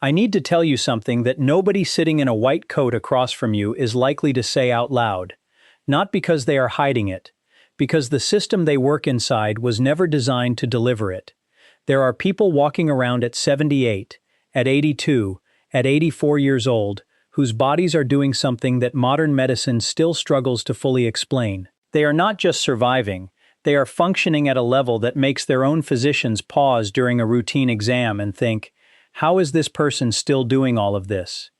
I need to tell you something that nobody sitting in a white coat across from you is likely to say out loud. Not because they are hiding it, because the system they work inside was never designed to deliver it. There are people walking around at 78, at 82, at 84 years old, whose bodies are doing something that modern medicine still struggles to fully explain. They are not just surviving, they are functioning at a level that makes their own physicians pause during a routine exam and think, how is this person still doing all of this?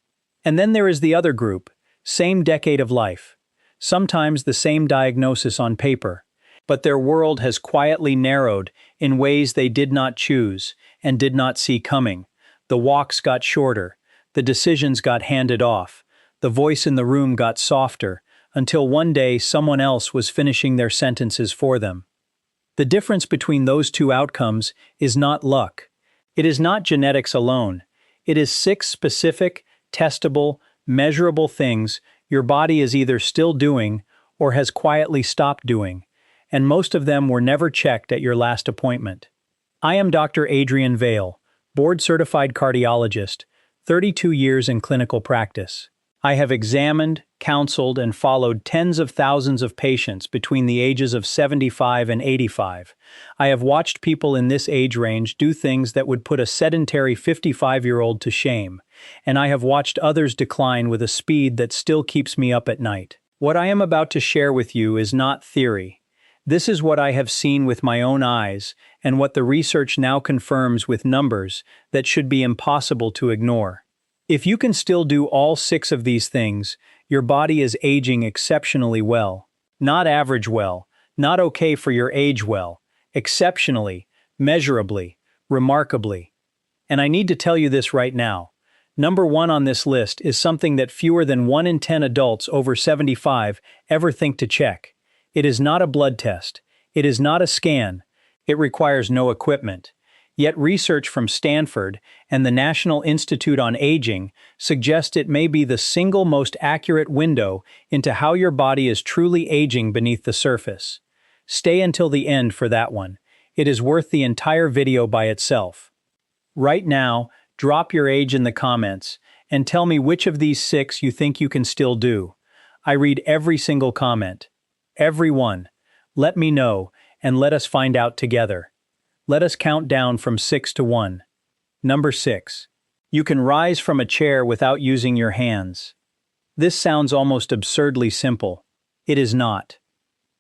And then there is the other group, same decade of life. Sometimes the same diagnosis on paper. But their world has quietly narrowed in ways they did not choose and did not see coming. The walks got shorter, the decisions got handed off, the voice in the room got softer, until one day someone else was finishing their sentences for them. The difference between those two outcomes is not luck. It is not genetics alone. It is 6 specific, testable, measurable things your body is either still doing or has quietly stopped doing, and most of them were never checked at your last appointment. I am Dr. Adrian Vale, board-certified cardiologist, 32 years in clinical practice. I have examined, counseled, and followed tens of thousands of patients between the ages of 75 and 85. I have watched people in this age range do things that would put a sedentary 55-year-old to shame, and I have watched others decline with a speed that still keeps me up at night. What I am about to share with you is not theory. This is what I have seen with my own eyes, and what the research now confirms with numbers that should be impossible to ignore. If you can still do all 6 of these things, your body is aging exceptionally well. Not average well, not okay for your age well, exceptionally, measurably, remarkably. And I need to tell you this right now. Number 1 on this list is something that fewer than 1 in 10 adults over 75 ever think to check. It is not a blood test. It is not a scan. It requires no equipment. Yet research from Stanford and the National Institute on Aging suggest it may be the single most accurate window into how your body is truly aging beneath the surface. Stay until the end for that one. It is worth the entire video by itself. Right now, drop your age in the comments and tell me which of these 6 you think you can still do. I read every single comment. Every one. Let me know, and let us find out together. Let us count down from 6 to 1. Number 6. You can rise from a chair without using your hands. This sounds almost absurdly simple. It is not.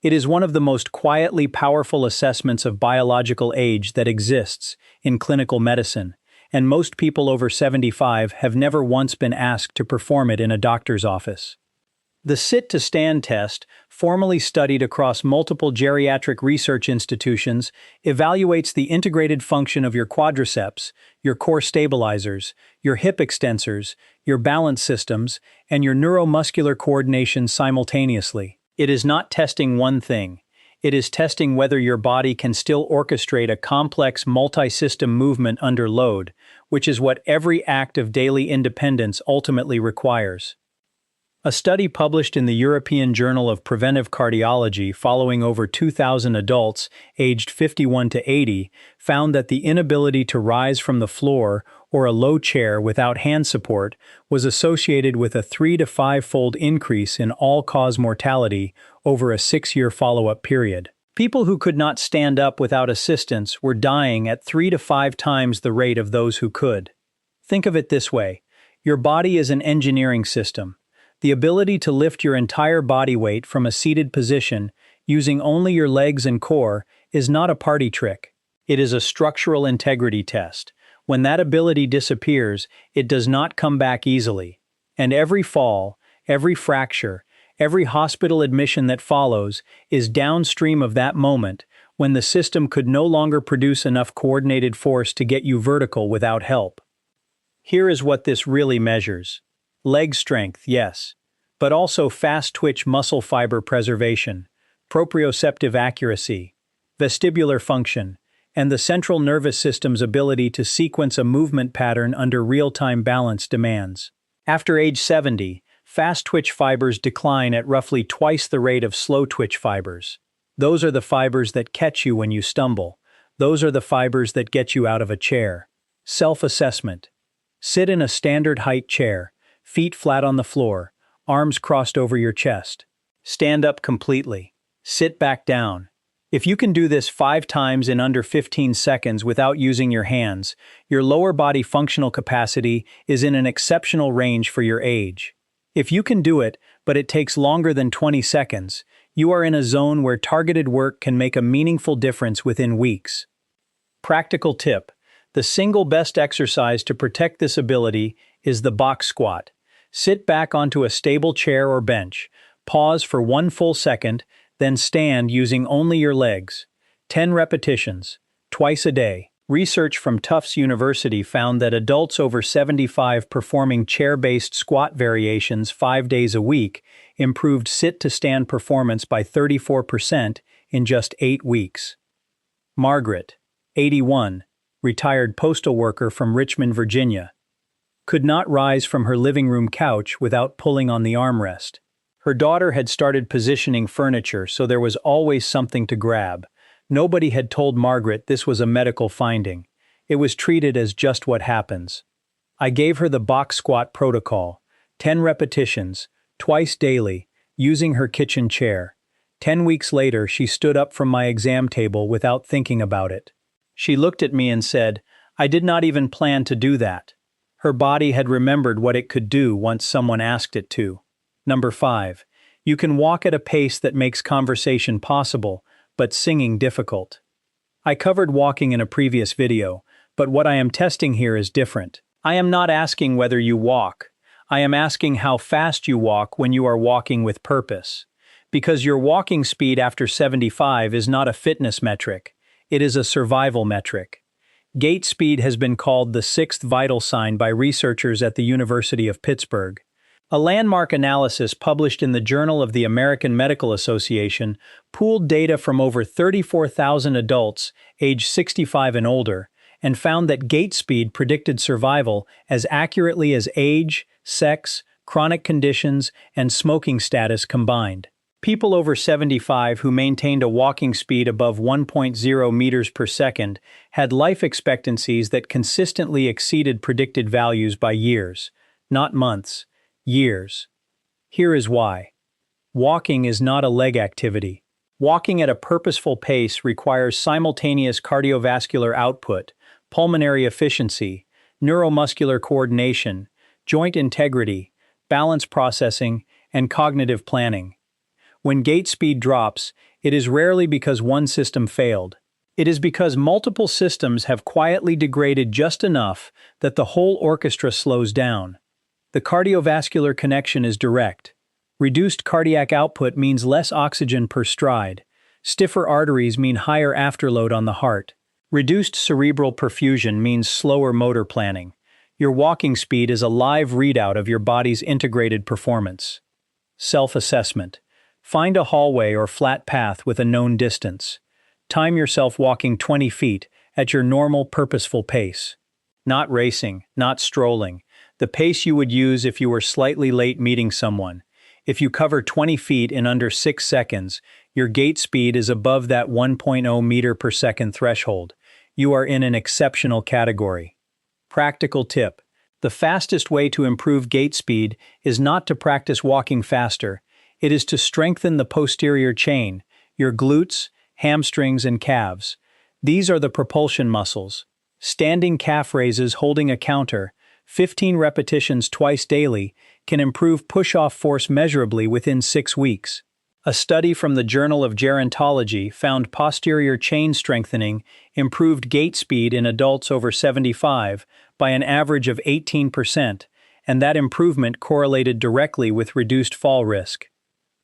It is one of the most quietly powerful assessments of biological age that exists in clinical medicine, and most people over 75 have never once been asked to perform it in a doctor's office. The sit-to-stand test, formally studied across multiple geriatric research institutions, evaluates the integrated function of your quadriceps, your core stabilizers, your hip extensors, your balance systems, and your neuromuscular coordination simultaneously. It is not testing one thing. It is testing whether your body can still orchestrate a complex multi-system movement under load, which is what every act of daily independence ultimately requires. A study published in the European Journal of Preventive Cardiology following over 2,000 adults aged 51 to 80 found that the inability to rise from the floor or a low chair without hand support was associated with a 3 to 5-fold increase in all-cause mortality over a 6-year follow-up period. People who could not stand up without assistance were dying at 3 to 5 times the rate of those who could. Think of it this way: your body is an engineering system. The ability to lift your entire body weight from a seated position using only your legs and core is not a party trick. It is a structural integrity test. When that ability disappears, it does not come back easily. And every fall, every fracture, every hospital admission that follows is downstream of that moment when the system could no longer produce enough coordinated force to get you vertical without help. Here is what this really measures. Leg strength, yes, but also fast-twitch muscle fiber preservation, proprioceptive accuracy, vestibular function, and the central nervous system's ability to sequence a movement pattern under real-time balance demands. After age 70, fast-twitch fibers decline at roughly twice the rate of slow-twitch fibers. Those are the fibers that catch you when you stumble. Those are the fibers that get you out of a chair. Self-assessment. Sit in a standard height chair, feet flat on the floor, arms crossed over your chest. Stand up completely. Sit back down. If you can do this 5 times in under 15 seconds without using your hands, your lower body functional capacity is in an exceptional range for your age. If you can do it, but it takes longer than 20 seconds, you are in a zone where targeted work can make a meaningful difference within weeks. Practical tip: the single best exercise to protect this ability is the box squat. Sit back onto a stable chair or bench, pause for 1 full second, then stand using only your legs. 10 repetitions, twice a day. Research from Tufts University found that adults over 75 performing chair-based squat variations 5 days a week improved sit-to-stand performance by 34% in just 8 weeks. Margaret, 81, retired postal worker from Richmond, Virginia, could not rise from her living room couch without pulling on the armrest. Her daughter had started positioning furniture, so there was always something to grab. Nobody had told Margaret this was a medical finding. It was treated as just what happens. I gave her the box squat protocol, 10 repetitions, twice daily, using her kitchen chair. 10 weeks later, she stood up from my exam table without thinking about it. She looked at me and said, "I did not even plan to do that." Her body had remembered what it could do once someone asked it to. Number 5. You can walk at a pace that makes conversation possible, but singing difficult. I covered walking in a previous video, but what I am testing here is different. I am not asking whether you walk. I am asking how fast you walk when you are walking with purpose. Because your walking speed after 75 is not a fitness metric. It is a survival metric. Gait speed has been called the 6th vital sign by researchers at the University of Pittsburgh. A landmark analysis published in the Journal of the American Medical Association pooled data from over 34,000 adults aged 65 and older and found that gait speed predicted survival as accurately as age, sex, chronic conditions, and smoking status combined. People over 75 who maintained a walking speed above 1.0 meters per second had life expectancies that consistently exceeded predicted values by years, not months. Years. Here is why. Walking is not a leg activity. Walking at a purposeful pace requires simultaneous cardiovascular output, pulmonary efficiency, neuromuscular coordination, joint integrity, balance processing, and cognitive planning. When gait speed drops, it is rarely because one system failed. It is because multiple systems have quietly degraded just enough that the whole orchestra slows down. The cardiovascular connection is direct. Reduced cardiac output means less oxygen per stride. Stiffer arteries mean higher afterload on the heart. Reduced cerebral perfusion means slower motor planning. Your walking speed is a live readout of your body's integrated performance. Self-assessment. Find a hallway or flat path with a known distance. Time yourself walking 20 feet at your normal purposeful pace. Not racing, not strolling. The pace you would use if you were slightly late meeting someone. If you cover 20 feet in under 6 seconds, your gait speed is above that 1.0 meter per second threshold. You are in an exceptional category. Practical tip: the fastest way to improve gait speed is not to practice walking faster. It is to strengthen the posterior chain, your glutes, hamstrings, and calves. These are the propulsion muscles. Standing calf raises holding a counter, 15 repetitions twice daily, can improve push-off force measurably within 6 weeks. A study from the Journal of Gerontology found posterior chain strengthening improved gait speed in adults over 75 by an average of 18%, and that improvement correlated directly with reduced fall risk.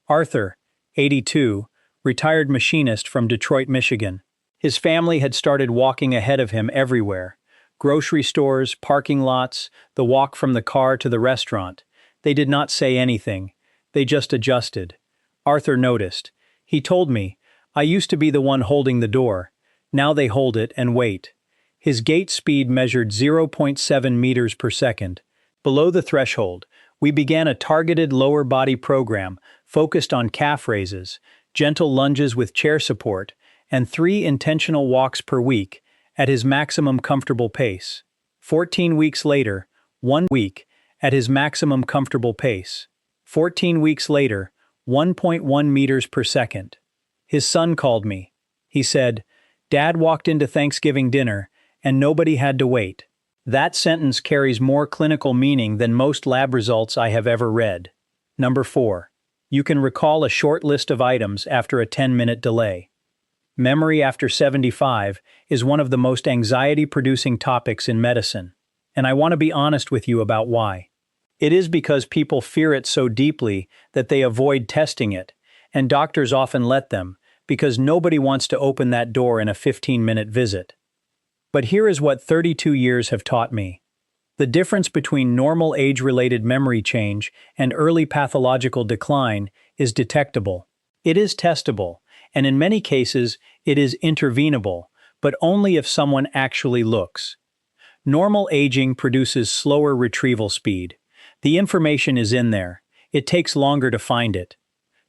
Arthur, 82, retired machinist from Detroit, Michigan. His family had started walking ahead of him everywhere. Grocery stores, parking lots, the walk from the car to the restaurant. They did not say anything. They just adjusted. Arthur noticed. He told me, "I used to be the one holding the door. Now they hold it and wait." His gait speed measured 0.7 meters per second. Below the threshold, we began a targeted lower body program focused on calf raises, gentle lunges with chair support, and 3 intentional walks per week at his maximum comfortable pace. 14 weeks later, 1 week, at his maximum comfortable pace. 14 weeks later, 1.1 meters per second. His son called me. He said, "Dad walked into Thanksgiving dinner, and nobody had to wait." That sentence carries more clinical meaning than most lab results I have ever read. Number 4. You can recall a short list of items after a 10-minute delay. Memory after 75 is one of the most anxiety-producing topics in medicine, and I want to be honest with you about why. It is because people fear it so deeply that they avoid testing it, and doctors often let them, because nobody wants to open that door in a 15-minute visit. But here is what 32 years have taught me. The difference between normal age-related memory change and early pathological decline is detectable. It is testable, and in many cases, it is intervenable, but only if someone actually looks. Normal aging produces slower retrieval speed. The information is in there. It takes longer to find it.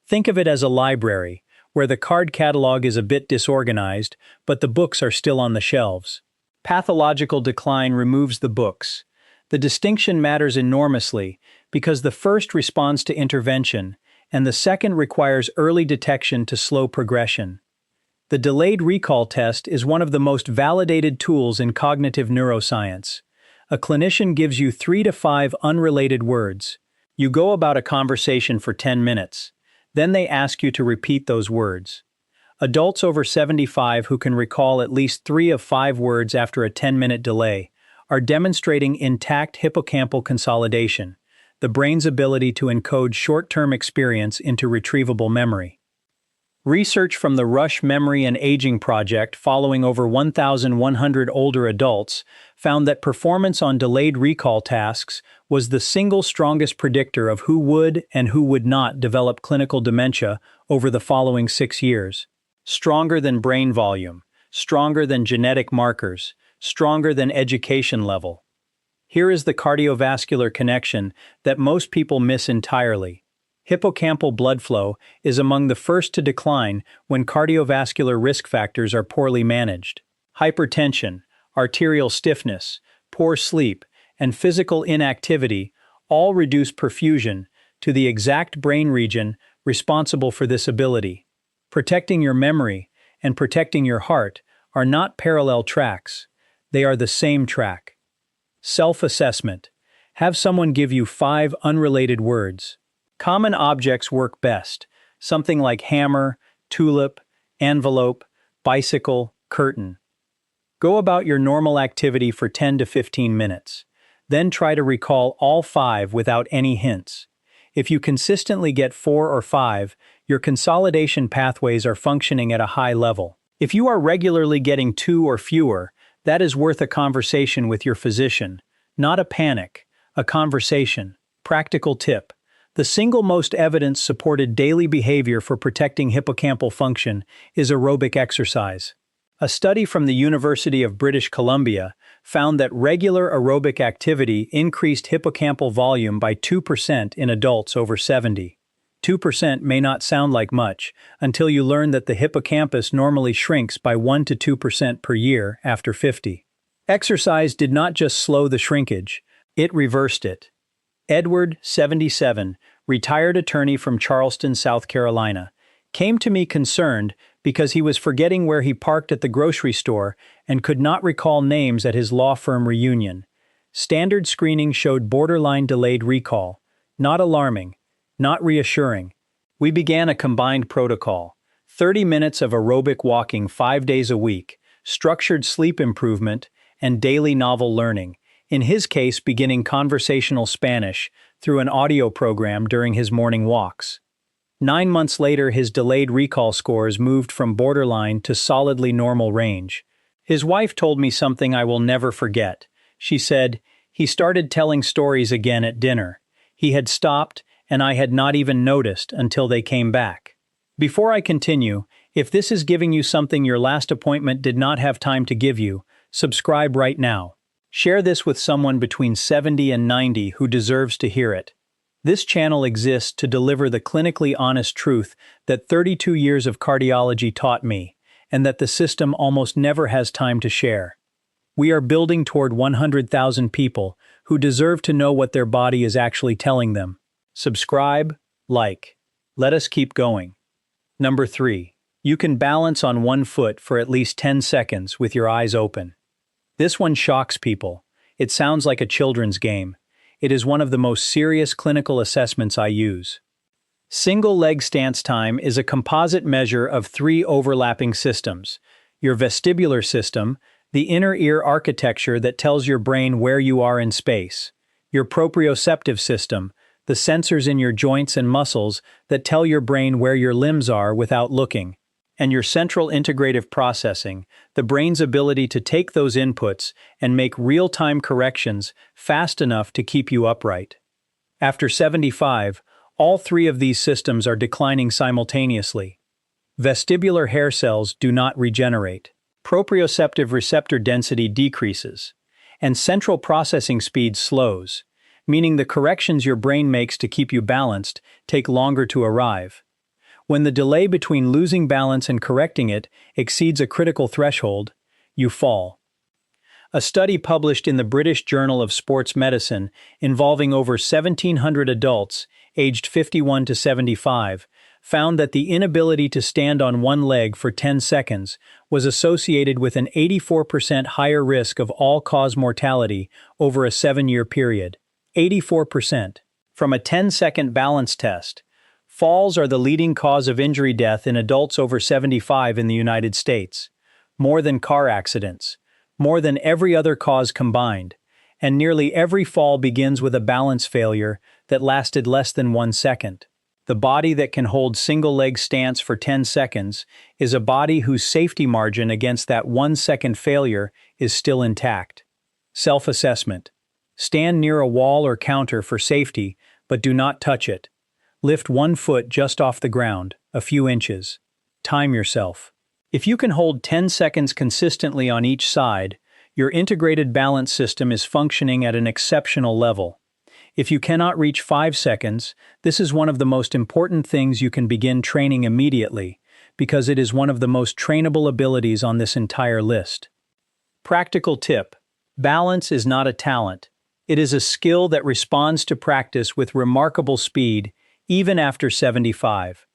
Think of it as a library, where the card catalog is a bit disorganized, but the books are still on the shelves. Pathological decline removes the books. The distinction matters enormously because the first responds to intervention, and the second requires early detection to slow progression. The delayed recall test is one of the most validated tools in cognitive neuroscience. A clinician gives you 3 to 5 unrelated words. You go about a conversation for 10 minutes. Then they ask you to repeat those words. Adults over 75 who can recall at least 3 of 5 words after a 10-minute delay are demonstrating intact hippocampal consolidation, the brain's ability to encode short-term experience into retrievable memory. Research from the Rush Memory and Aging Project following over 1,100 older adults found that performance on delayed recall tasks was the single strongest predictor of who would and who would not develop clinical dementia over the following 6 years. Stronger than brain volume, stronger than genetic markers, stronger than education level. Here is the cardiovascular connection that most people miss entirely. Hippocampal blood flow is among the first to decline when cardiovascular risk factors are poorly managed. Hypertension, arterial stiffness, poor sleep, and physical inactivity all reduce perfusion to the exact brain region responsible for this ability. Protecting your memory and protecting your heart are not parallel tracks. They are the same track. Self-assessment. Have someone give you 5 unrelated words. Common objects work best, something like hammer, tulip, envelope, bicycle, curtain. Go about your normal activity for 10 to 15 minutes. Then try to recall all 5 without any hints. If you consistently get 4 or 5, your consolidation pathways are functioning at a high level. If you are regularly getting 2 or fewer, that is worth a conversation with your physician. Not a panic, a conversation. Practical tip. The single most evidence-supported daily behavior for protecting hippocampal function is aerobic exercise. A study from the University of British Columbia found that regular aerobic activity increased hippocampal volume by 2% in adults over 70. 2% may not sound like much until you learn that the hippocampus normally shrinks by 1 to 2% per year after 50. Exercise did not just slow the shrinkage, it reversed it. Edward, 77, retired attorney from Charleston, South Carolina, came to me concerned because he was forgetting where he parked at the grocery store and could not recall names at his law firm reunion. Standard screening showed borderline delayed recall. Not alarming, not reassuring. We began a combined protocol: 30 minutes of aerobic walking 5 days a week, structured sleep improvement, and daily novel learning. In his case, beginning conversational Spanish through an audio program during his morning walks. 9 months later, his delayed recall scores moved from borderline to solidly normal range. His wife told me something I will never forget. She said, "He started telling stories again at dinner. He had stopped, and I had not even noticed until they came back." Before I continue, if this is giving you something your last appointment did not have time to give you, subscribe right now. Share this with someone between 70 and 90 who deserves to hear it. This channel exists to deliver the clinically honest truth that 32 years of cardiology taught me, and that the system almost never has time to share. We are building toward 100,000 people who deserve to know what their body is actually telling them. Subscribe, like. Let us keep going. Number 3. You can balance on one foot for at least 10 seconds with your eyes open. This one shocks people. It sounds like a children's game. It is one of the most serious clinical assessments I use. Single leg stance time is a composite measure of 3 overlapping systems: your vestibular system, the inner ear architecture that tells your brain where you are in space; your proprioceptive system, the sensors in your joints and muscles that tell your brain where your limbs are without looking; and your central integrative processing, the brain's ability to take those inputs and make real-time corrections fast enough to keep you upright. After 75, all 3 of these systems are declining simultaneously. Vestibular hair cells do not regenerate. Proprioceptive receptor density decreases. And central processing speed slows, meaning the corrections your brain makes to keep you balanced take longer to arrive. When the delay between losing balance and correcting it exceeds a critical threshold, you fall. A study published in the British Journal of Sports Medicine involving over 1,700 adults aged 51 to 75 found that the inability to stand on one leg for 10 seconds was associated with an 84% higher risk of all-cause mortality over a 7-year period. 84%. From a 10-second balance test, falls are the leading cause of injury death in adults over 75 in the United States, more than car accidents, more than every other cause combined, and nearly every fall begins with a balance failure that lasted less than 1 second. The body that can hold single-leg stance for 10 seconds is a body whose safety margin against that 1-second failure is still intact. Self-assessment. Stand near a wall or counter for safety, but do not touch it. Lift one foot just off the ground, a few inches. Time yourself. If you can hold 10 seconds consistently on each side, your integrated balance system is functioning at an exceptional level. If you cannot reach 5 seconds, this is one of the most important things you can begin training immediately, because it is one of the most trainable abilities on this entire list. Practical tip: balance is not a talent. It is a skill that responds to practice with remarkable speed, even after 75.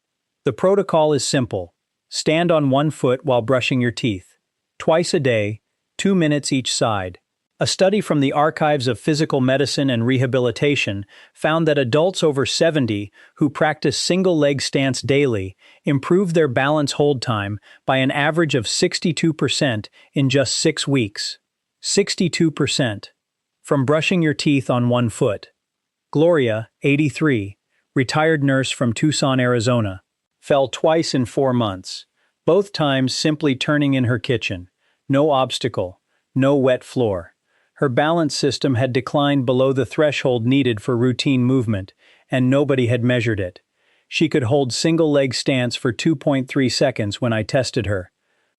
The protocol is simple. Stand on one foot while brushing your teeth. Twice a day, 2 minutes each side. A study from the Archives of Physical Medicine and Rehabilitation found that adults over 70 who practice single-leg stance daily improved their balance hold time by an average of 62% in just 6 weeks. 62%. From brushing your teeth on one foot. Gloria, 83, retired nurse from Tucson, Arizona, fell twice in 4 months, both times simply turning in her kitchen. No obstacle, no wet floor. Her balance system had declined below the threshold needed for routine movement, and nobody had measured it. She could hold single-leg stance for 2.3 seconds when I tested her.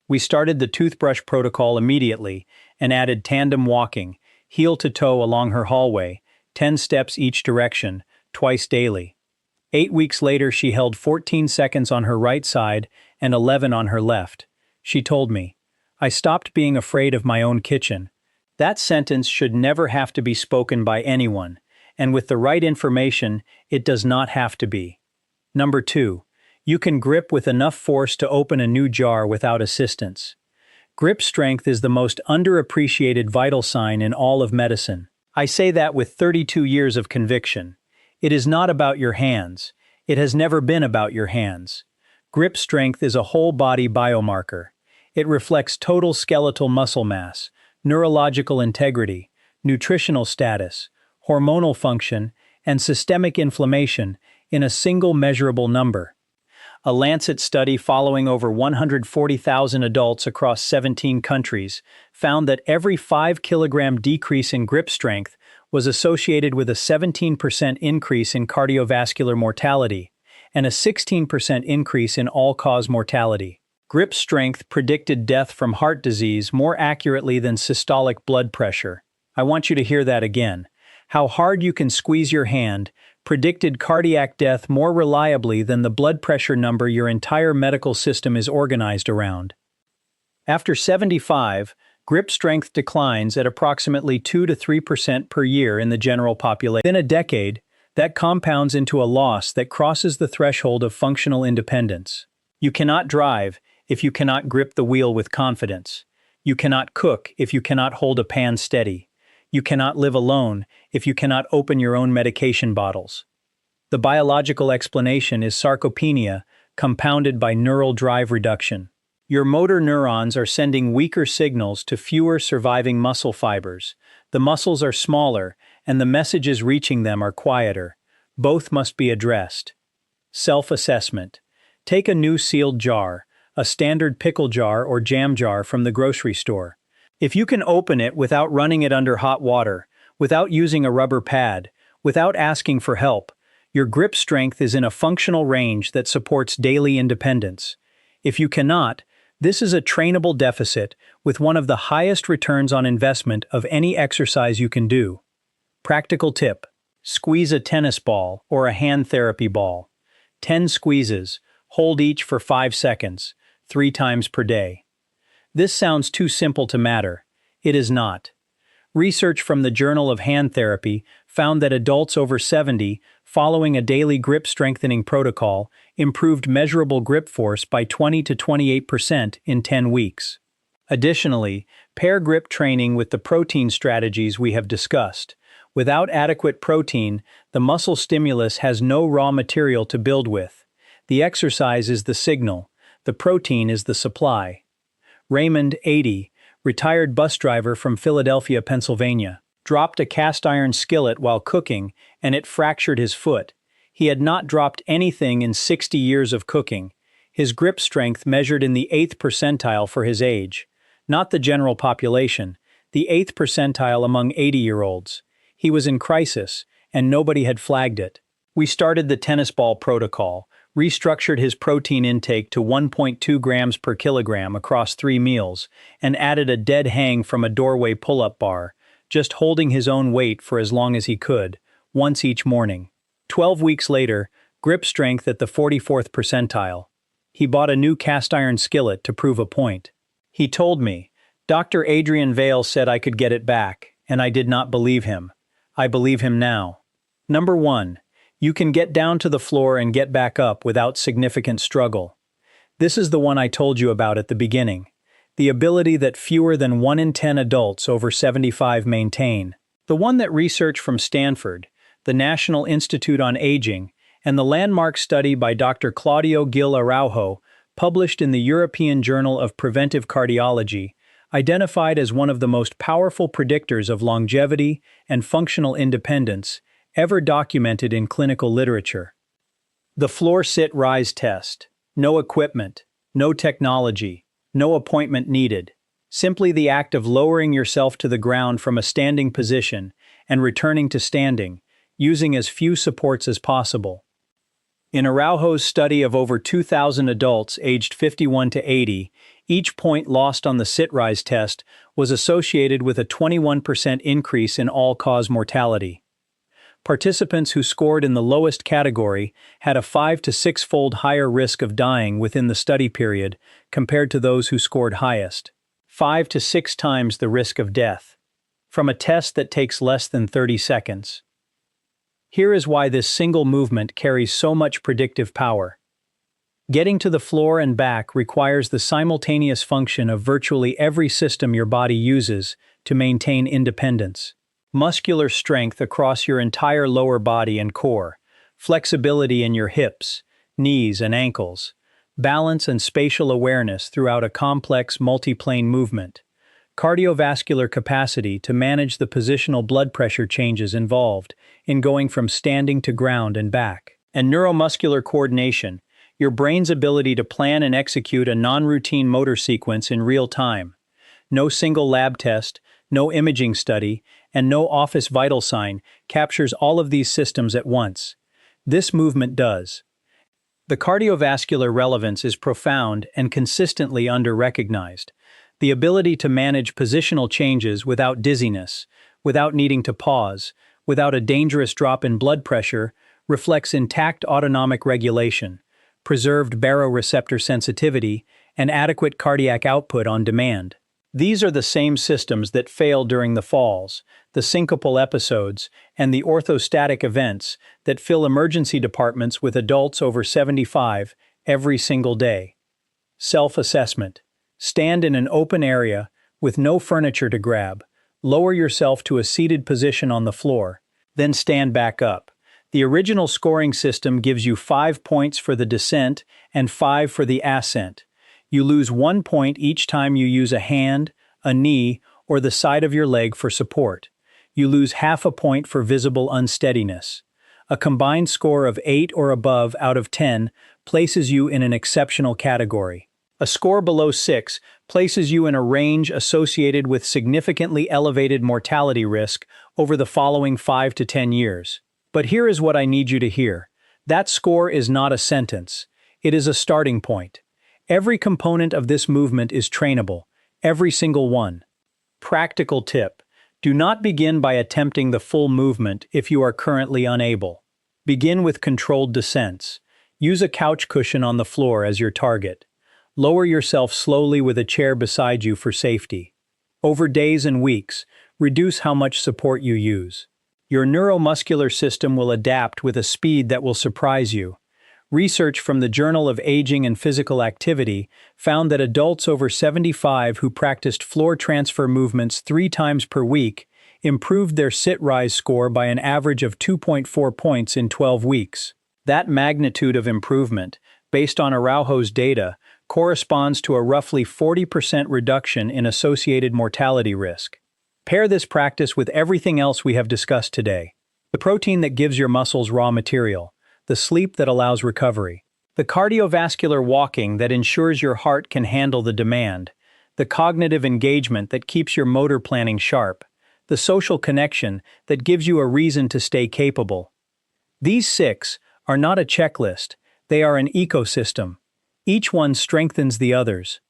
We started the toothbrush protocol immediately and added tandem walking, heel to toe along her hallway, 10 steps each direction, twice daily. 8 weeks later, she held 14 seconds on her right side and 11 on her left. She told me, "I stopped being afraid of my own kitchen." That sentence should never have to be spoken by anyone, and with the right information, it does not have to be. Number 2, you can grip with enough force to open a new jar without assistance. Grip strength is the most underappreciated vital sign in all of medicine. I say that with 32 years of conviction. It is not about your hands. It has never been about your hands. Grip strength is a whole-body biomarker. It reflects total skeletal muscle mass, neurological integrity, nutritional status, hormonal function, and systemic inflammation in a single measurable number. A Lancet study following over 140,000 adults across 17 countries found that every 5-kilogram decrease in grip strength was associated with a 17% increase in cardiovascular mortality and a 16% increase in all-cause mortality. Grip strength predicted death from heart disease more accurately than systolic blood pressure. I want you to hear that again. How hard you can squeeze your hand predicted cardiac death more reliably than the blood pressure number your entire medical system is organized around. After 75, Grip strength declines at approximately 2 to 3% per year in the general population. Within a decade, that compounds into a loss that crosses the threshold of functional independence. You cannot drive if you cannot grip the wheel with confidence. You cannot cook if you cannot hold a pan steady. You cannot live alone if you cannot open your own medication bottles. The biological explanation is sarcopenia, compounded by neural drive reduction. Your motor neurons are sending weaker signals to fewer surviving muscle fibers. The muscles are smaller, and the messages reaching them are quieter. Both must be addressed. Self-assessment. Take a new sealed jar, a standard pickle jar or jam jar from the grocery store. If you can open it without running it under hot water, without using a rubber pad, without asking for help, your grip strength is in a functional range that supports daily independence. If you cannot, this is a trainable deficit with one of the highest returns on investment of any exercise you can do. Practical tip: squeeze a tennis ball or a hand therapy ball. 10 squeezes, hold each for 5 seconds, 3 times per day. This sounds too simple to matter. It is not. Research from the Journal of Hand Therapy found that adults over 70, following a daily grip strengthening protocol, improved measurable grip force by 20 to 28% in 10 weeks. Additionally, pair grip training with the protein strategies we have discussed. Without adequate protein, the muscle stimulus has no raw material to build with. The exercise is the signal. The protein is the supply. Raymond, 80, retired bus driver from Philadelphia, Pennsylvania, dropped a cast iron skillet while cooking, and it fractured his foot. He had not dropped anything in 60 years of cooking. His grip strength measured in the 8th percentile for his age. Not the general population, the 8th percentile among 80-year-olds. He was in crisis, and nobody had flagged it. We started the tennis ball protocol, restructured his protein intake to 1.2 grams per kilogram across 3 meals, and added a dead hang from a doorway pull-up bar, just holding his own weight for as long as he could, once each morning. 12 weeks later, grip strength at the 44th percentile. He bought a new cast iron skillet to prove a point. He told me, "Dr. Adrian Vale said I could get it back, and I did not believe him. I believe him now." Number 1. You can get down to the floor and get back up without significant struggle. This is the one I told you about at the beginning. The ability that fewer than 1 in 10 adults over 75 maintain. The one that research from Stanford, the National Institute on Aging, and the landmark study by Dr. Claudio Gil Araujo, published in the European Journal of Preventive Cardiology, identified as one of the most powerful predictors of longevity and functional independence ever documented in clinical literature. The floor sit-rise test. No equipment, no technology, no appointment needed. Simply the act of lowering yourself to the ground from a standing position and returning to standing, using as few supports as possible. In Araujo's study of over 2,000 adults aged 51 to 80, each point lost on the sit-rise test was associated with a 21% increase in all-cause mortality. Participants who scored in the lowest category had a 5 to 6-fold higher risk of dying within the study period compared to those who scored highest. 5 to 6 times the risk of death. From a test that takes less than 30 seconds. Here is why this single movement carries so much predictive power. Getting to the floor and back requires the simultaneous function of virtually every system your body uses to maintain independence. Muscular strength across your entire lower body and core, flexibility in your hips, knees, and ankles, balance and spatial awareness throughout a complex multi-plane movement, cardiovascular capacity to manage the positional blood pressure changes involved in going from standing to ground and back, and neuromuscular coordination, your brain's ability to plan and execute a non-routine motor sequence in real time. No single lab test, no imaging study, and no office vital sign captures all of these systems at once. This movement does. The cardiovascular relevance is profound and consistently under-recognized. The ability to manage positional changes without dizziness, without needing to pause, without a dangerous drop in blood pressure, reflects intact autonomic regulation, preserved baroreceptor sensitivity, and adequate cardiac output on demand. These are the same systems that fail during the falls, the syncopal episodes, and the orthostatic events that fill emergency departments with adults over 75 every single day. Self-assessment. Stand in an open area with no furniture to grab. Lower yourself to a seated position on the floor, then stand back up. The original scoring system gives you 5 points for the descent and 5 for the ascent. You lose 1 point each time you use a hand, a knee, or the side of your leg for support. You lose half a point for visible unsteadiness. A combined score of 8 or above out of 10 places you in an exceptional category. A score below 6 places you in a range associated with significantly elevated mortality risk over the following 5 to 10 years. But here is what I need you to hear. That score is not a sentence. It is a starting point. Every component of this movement is trainable, every single one. Practical tip. Do not begin by attempting the full movement if you are currently unable. Begin with controlled descents. Use a couch cushion on the floor as your target. Lower yourself slowly with a chair beside you for safety. Over days and weeks, reduce how much support you use. Your neuromuscular system will adapt with a speed that will surprise you. Research from the Journal of Aging and Physical Activity found that adults over 75 who practiced floor transfer movements 3 times per week improved their sit-rise score by an average of 2.4 points in 12 weeks. That magnitude of improvement, based on Araujo's data, corresponds to a roughly 40% reduction in associated mortality risk. Pair this practice with everything else we have discussed today. The protein that gives your muscles raw material, the sleep that allows recovery, the cardiovascular walking that ensures your heart can handle the demand, the cognitive engagement that keeps your motor planning sharp, the social connection that gives you a reason to stay capable. These 6 are not a checklist, they are an ecosystem. Each one strengthens the others.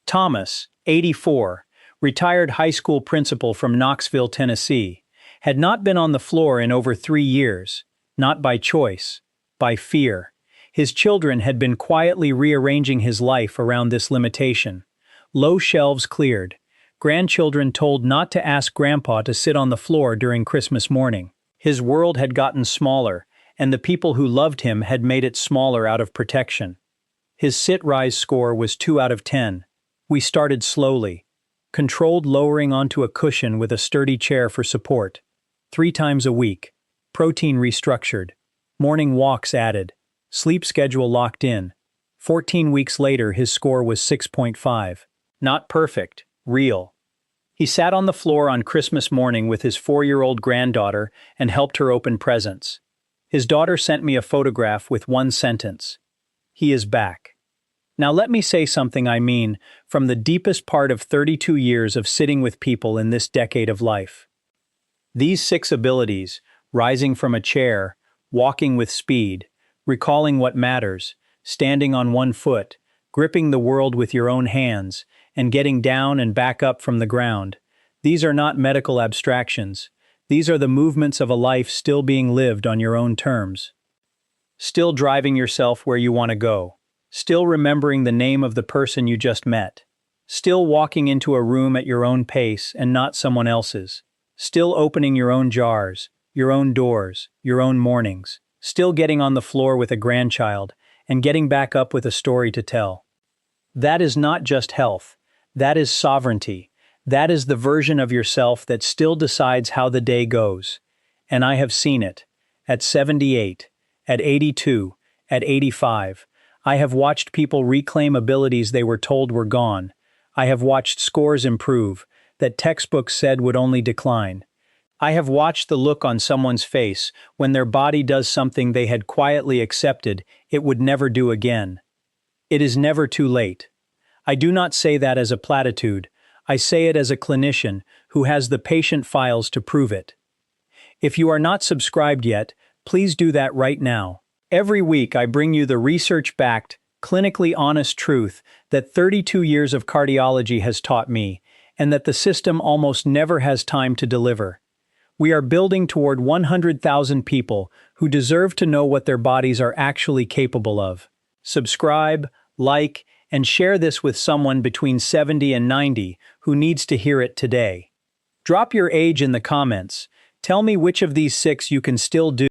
Thomas, 84, retired high school principal from Knoxville, Tennessee, had not been on the floor in over 3 years, not by choice, by fear. His children had been quietly rearranging his life around this limitation. Low shelves cleared. Grandchildren told not to ask Grandpa to sit on the floor during Christmas morning. His world had gotten smaller, and the people who loved him had made it smaller out of protection. His sit-rise score was 2 out of 10. We started slowly. Controlled lowering onto a cushion with a sturdy chair for support. 3 times a week. Protein restructured. Morning walks added. Sleep schedule locked in. 14 weeks later, his score was 6.5. Not perfect, real. He sat on the floor on Christmas morning with his 4-year-old granddaughter and helped her open presents. His daughter sent me a photograph with one sentence. He is back. Now let me say something I mean from the deepest part of 32 years of sitting with people in this decade of life. These 6 abilities, rising from a chair, walking with speed, recalling what matters, standing on one foot, gripping the world with your own hands, and getting down and back up from the ground, these are not medical abstractions. These are the movements of a life still being lived on your own terms. Still driving yourself where you want to go. Still remembering the name of the person you just met. Still walking into a room at your own pace and not someone else's. Still opening your own jars, your own doors, your own mornings. Still getting on the floor with a grandchild and getting back up with a story to tell. That is not just health. That is sovereignty. That is the version of yourself that still decides how the day goes. And I have seen it. At 78, at 82, at 85. I have watched people reclaim abilities they were told were gone. I have watched scores improve, that textbooks said would only decline. I have watched the look on someone's face when their body does something they had quietly accepted it would never do again. It is never too late. I do not say that as a platitude. I say it as a clinician who has the patient files to prove it. If you are not subscribed yet, please do that right now. Every week I bring you the research-backed, clinically honest truth that 32 years of cardiology has taught me, and that the system almost never has time to deliver. We are building toward 100,000 people who deserve to know what their bodies are actually capable of. Subscribe, like, and share this with someone between 70 and 90 who needs to hear it today. Drop your age in the comments. Tell me which of these 6 you can still do.